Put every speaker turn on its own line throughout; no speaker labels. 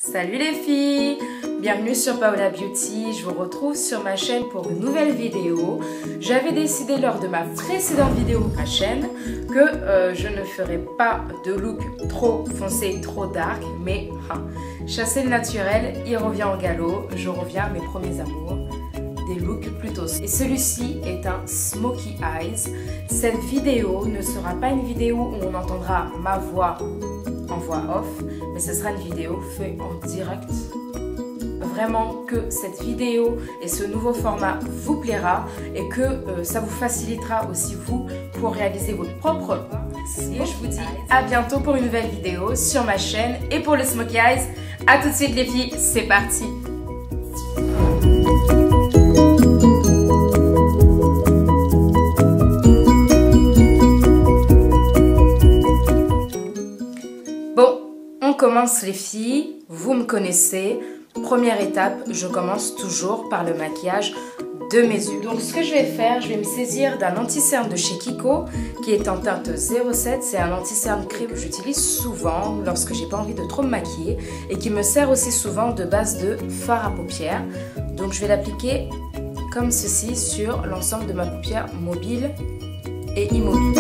Salut les filles, bienvenue sur Paola Beauty. Je vous retrouve sur ma chaîne pour une nouvelle vidéo. J'avais décidé lors de ma précédente vidéo sur ma chaîne que je ne ferais pas de look trop foncé, trop dark, mais chasser le naturel, il revient au galop. Je reviens à mes premiers amours, des looks plutôt. Et celui-ci est un Smoky Eyes. Cette vidéo ne sera pas une vidéo où on entendra ma voix en voix off, mais ce sera une vidéo faite en direct. Vraiment que cette vidéo et ce nouveau format vous plaira et que ça vous facilitera aussi vous pour réaliser votre propre. Et je vous dis à bientôt pour une nouvelle vidéo sur ma chaîne et pour le Smoky Eyes. A tout de suite les filles, c'est parti. On commence les filles, vous me connaissez. Première étape, je commence toujours par le maquillage de mes yeux. Donc ce que je vais faire, je vais me saisir d'un anti-cerne de chez Kiko qui est en teinte 07. C'est un anti-cerne crème que j'utilise souvent lorsque j'ai pas envie de trop me maquiller et qui me sert aussi souvent de base de fard à paupières. Donc je vais l'appliquer comme ceci sur l'ensemble de ma paupière mobile et immobile.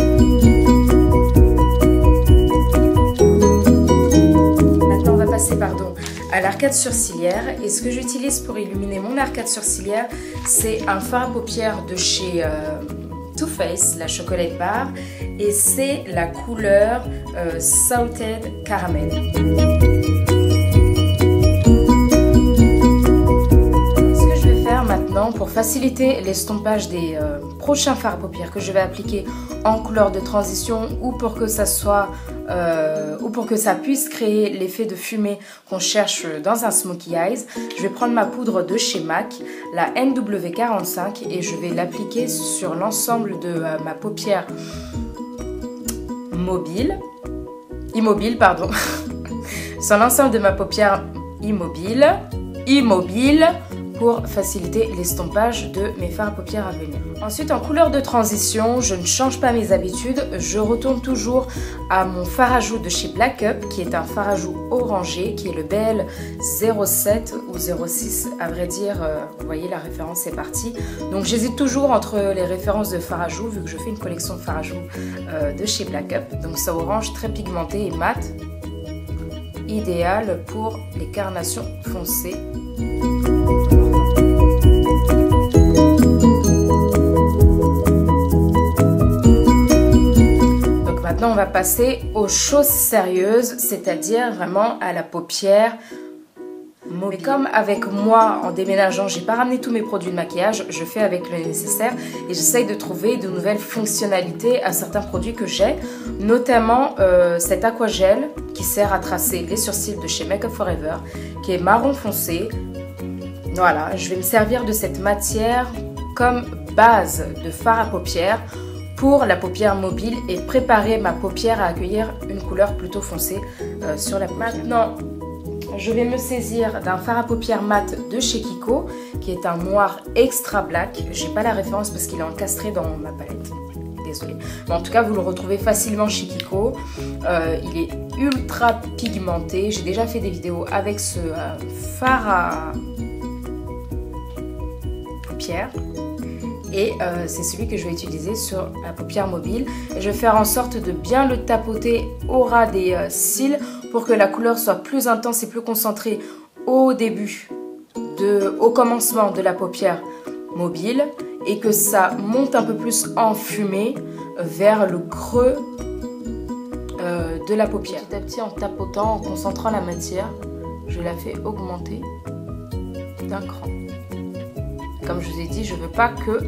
À l'arcade sourcilière, et ce que j'utilise pour illuminer mon arcade sourcilière, c'est un fard à paupières de chez Too Faced, la Chocolate Bar, et c'est la couleur Salted Caramel. Ce que je vais faire maintenant pour faciliter l'estompage des prochains fards à paupières que je vais appliquer en couleur de transition ou pour que ça soit ou pour que ça puisse créer l'effet de fumée qu'on cherche dans un Smoky Eyes, je vais prendre ma poudre de chez MAC, la NW45, et je vais l'appliquer sur l'ensemble de ma paupière immobile, pardon, sur l'ensemble de ma paupière immobile, pour faciliter l'estompage de mes fards à paupières à venir. Ensuite, en couleur de transition, je ne change pas mes habitudes. Je retourne toujours à mon fard à joues de chez Black Up, qui est un fard à joues orangé, qui est le BL 07 ou 06, à vrai dire. Vous voyez, la référence est partie. Donc, j'hésite toujours entre les références de fard à joues, vu que je fais une collection de fard à joues de chez Black Up. Donc, c'est orange très pigmenté et mat, idéal pour les carnations foncées. Maintenant, on va passer aux choses sérieuses, c'est-à-dire vraiment à la paupière mobile. Mais comme avec moi, en déménageant, j'ai pas ramené tous mes produits de maquillage, je fais avec le nécessaire et j'essaye de trouver de nouvelles fonctionnalités à certains produits que j'ai, notamment cet aquagel qui sert à tracer les sourcils de chez Make Up For Ever, qui est marron foncé. Voilà, je vais me servir de cette matière comme base de fard à paupières pour la paupière mobile et préparer ma paupière à accueillir une couleur plutôt foncée sur la paupière. Maintenant, je vais me saisir d'un fard à paupières mat de chez Kiko qui est un noir extra black. J'ai pas la référence parce qu'il est encastré dans ma palette. Désolée. Mais en tout cas, vous le retrouvez facilement chez Kiko. Il est ultra pigmenté. J'ai déjà fait des vidéos avec ce fard à paupières. Et c'est celui que je vais utiliser sur la paupière mobile. Et je vais faire en sorte de bien le tapoter au ras des cils pour que la couleur soit plus intense et plus concentrée au début, au commencement de la paupière mobile et que ça monte un peu plus en fumée vers le creux de la paupière. Petit à petit, en tapotant, en concentrant la matière, je la fais augmenter d'un cran. Comme je vous ai dit, je ne veux pas que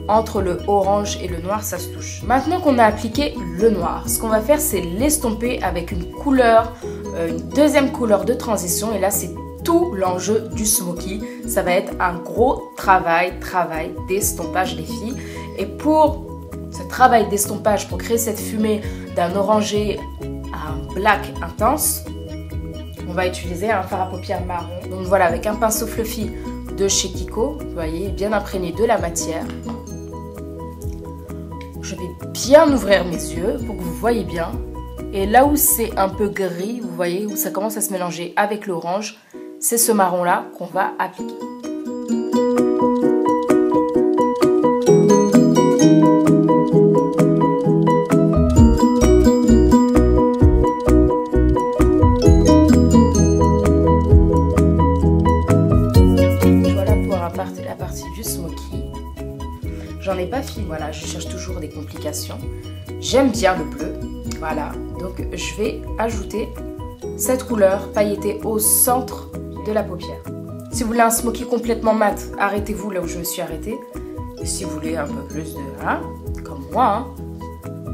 entre le orange et le noir, ça se touche. Maintenant qu'on a appliqué le noir, ce qu'on va faire, c'est l'estomper avec une couleur, une deuxième couleur de transition. Et là, c'est tout l'enjeu du smoky. Ça va être un gros travail d'estompage, les filles. Et pour ce travail d'estompage, pour créer cette fumée d'un orangé à un black intense, on va utiliser un fard à paupières marron. Donc voilà, avec un pinceau fluffy de chez Kiko, vous voyez, bien imprégné de la matière. Je vais bien ouvrir mes yeux pour que vous voyez bien Et là où c'est un peu gris, vous voyez, où ça commence à se mélanger avec l'orange, c'est ce marron-là qu'on va appliquer. La partie du smoky. J'en ai pas fini, voilà, je cherche toujours des complications. J'aime bien le bleu, voilà. Donc je vais ajouter cette couleur pailletée au centre de la paupière. Si vous voulez un smoky complètement mat, arrêtez-vous là où je me suis arrêtée. Et si vous voulez un peu plus de, hein, comme moi, hein,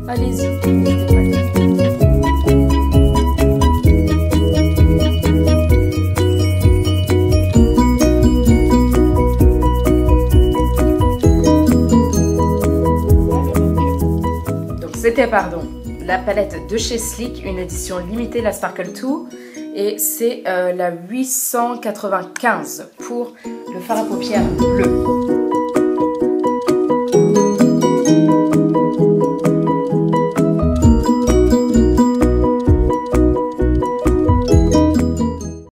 allez-y. C'était, pardon, la palette de chez Sleek, une édition limitée, la Sparkle 2. Et c'est la 895 pour le fard à paupières bleu.